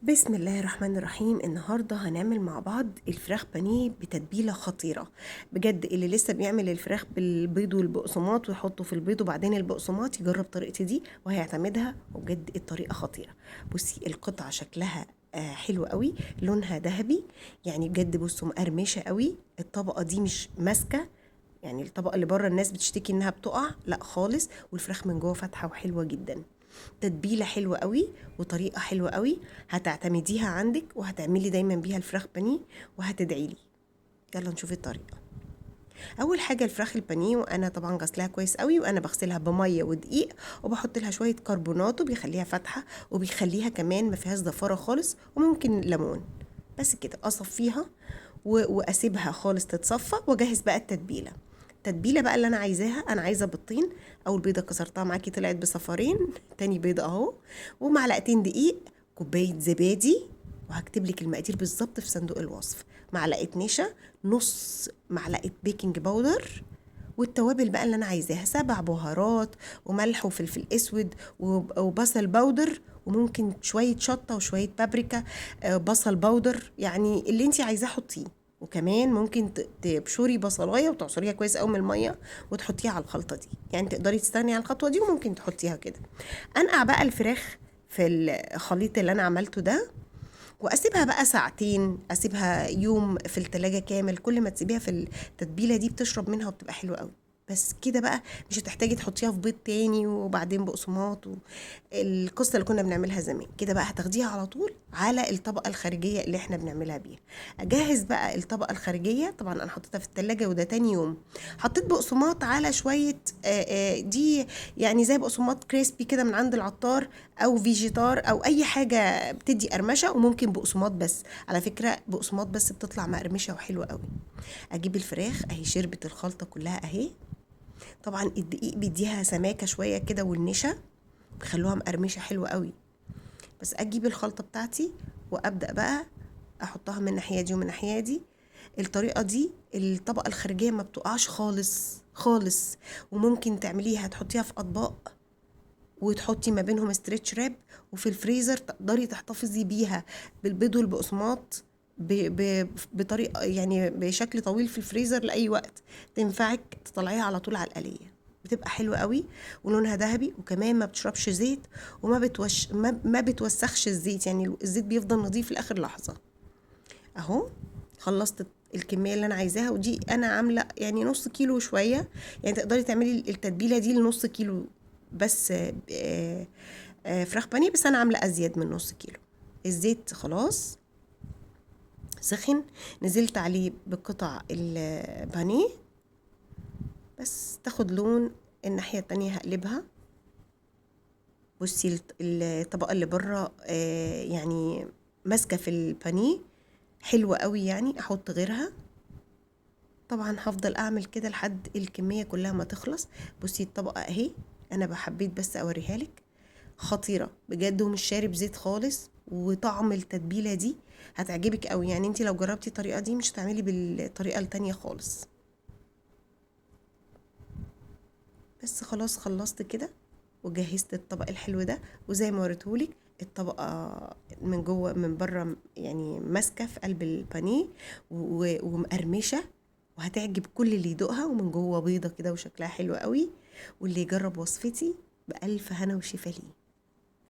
بسم الله الرحمن الرحيم. النهاردة هنعمل مع بعض الفراخ بانيه بتتبيلة خطيرة بجد. اللي لسه بيعمل الفراخ بالبيض والبقسماط ويحطه في البيض وبعدين البقسماط يجرب طريقتي دي وهيعتمدها، وبجد الطريقة خطيرة. بصي القطعة شكلها حلو قوي، لونها ذهبي يعني بجد. بصوا مقرمشة قوي، الطبقة دي مش ماسكة يعني الطبقة اللي بره الناس بتشتكي انها بتقع، لا خالص. والفراخ من جوه فاتحة وحلوة جدا. تتبيله حلوه قوي وطريقه حلوه قوي، هتعتمديها عندك وهتعملي دايما بيها الفراخ بانيه وهتدعي لي. يلا نشوف الطريقه. اول حاجه الفراخ البانيه، وانا طبعا غسلها كويس قوي، وانا بغسلها بميه ودقيق وبحط لها شويه كربونات وبيخليها فاتحه وبيخليها كمان ما فيهاش زفاره خالص، وممكن ليمون. بس كده اصفيها واسيبها خالص تتصفى واجهز بقى التتبيله بقى اللي انا عايزاها. انا عايزه بيضتين، اول بيضه كسرتها معاكي طلعت بصفارين، تاني بيضه اهو، ومعلقتين دقيق، كوبايه زبادي، وهكتب لك المقادير بالظبط في صندوق الوصف. معلقه نشا، نص معلقه بيكنج باودر، والتوابل بقى اللي انا عايزاها 7 بهارات وملح وفلفل اسود وبصل باودر، وممكن شويه شطه وشويه بابريكا، بصل باودر، يعني اللي انت عايزاه حطيه. وكمان ممكن تبشري بصلايه وتعصريها كويس قوي من الميه وتحطيها على الخلطه دي، يعني تقدري تستغني عن الخطوه دي وممكن تحطيها كده. انقع بقى الفراخ في الخليط اللي انا عملته ده، واسيبها بقى ساعتين، اسيبها يوم في التلاجة كامل. كل ما تسيبيها في التتبيله دي بتشرب منها وبتبقى حلوه قوي. بس كده بقى مش هتحتاجي تحطيها في بيض تاني وبعدين بقسماط القصه اللي كنا بنعملها زمان. كده بقى هتاخديها على طول على الطبقه الخارجيه اللي احنا بنعملها بيها. اجهز بقى الطبقه الخارجيه. طبعا انا حطيتها في التلاجة وده تاني يوم. حطيت بقسماط على شويه دي، يعني زي بقسماط كريسبي كده من عند العطار او فيجيتار او اي حاجه بتدي قرمشه، وممكن بقسماط بس. على فكره بقسماط بس بتطلع مقرمشه وحلوه قوي. اجيب الفراخ اهي شربت الخلطه كلها اهي. طبعا الدقيق بيديها سماكه شويه كده والنشا بيخلوها مقرمشه حلوه قوي. بس اجيب الخلطه بتاعتي وابدا بقى احطها من الناحيه دي ومن الناحيه دي. الطريقه دي الطبقه الخارجيه ما بتقعش خالص خالص. وممكن تعمليها تحطيها في اطباق وتحطي ما بينهم ستريتش راب، وفي الفريزر تقدري تحتفظي بيها بالبيض والبقسماط بطريقه يعني بشكل طويل في الفريزر لاي وقت. تنفعك تطلعيها على طول على القليه، بتبقى حلوه قوي ولونها ذهبي، وكمان ما بتشربش زيت وما بتوش ما بتوسخش الزيت، يعني الزيت بيفضل نظيف لاخر لحظه. اهو خلصت الكميه اللي انا عايزاها، ودي انا عامله يعني نص كيلو شويه. يعني تقدري تعملي التتبيله دي لنص كيلو بس فراخ بانيه، بس انا عامله ازيد من نص كيلو. الزيت خلاص سخن، نزلت عليه بقطع البانيه بس تاخد لون. الناحيه التانية هقلبها. بصي الطبقه اللي بره يعني ماسكه في البانيه حلوه قوي، يعني احط غيرها. طبعا هفضل اعمل كده لحد الكميه كلها ما تخلص. بصي الطبقه اهي، انا بحبيت بس اوريها لك. خطيره بجد ومش شارب زيت خالص، وطعم التتبيله دي هتعجبك قوي. يعني انت لو جربتي الطريقه دي مش هتعملي بالطريقه التانية خالص. بس خلاص خلصت كده وجهزت الطبق الحلو ده، وزي ما وريتهولك الطبقه من جوه من بره يعني ماسكه في قلب البانيه ومقرمشه، وهتعجب كل اللي يدوقها. ومن جوه بيضه كده وشكلها حلو قوي. واللي يجرب وصفتي بألف هنا وشفا ليه.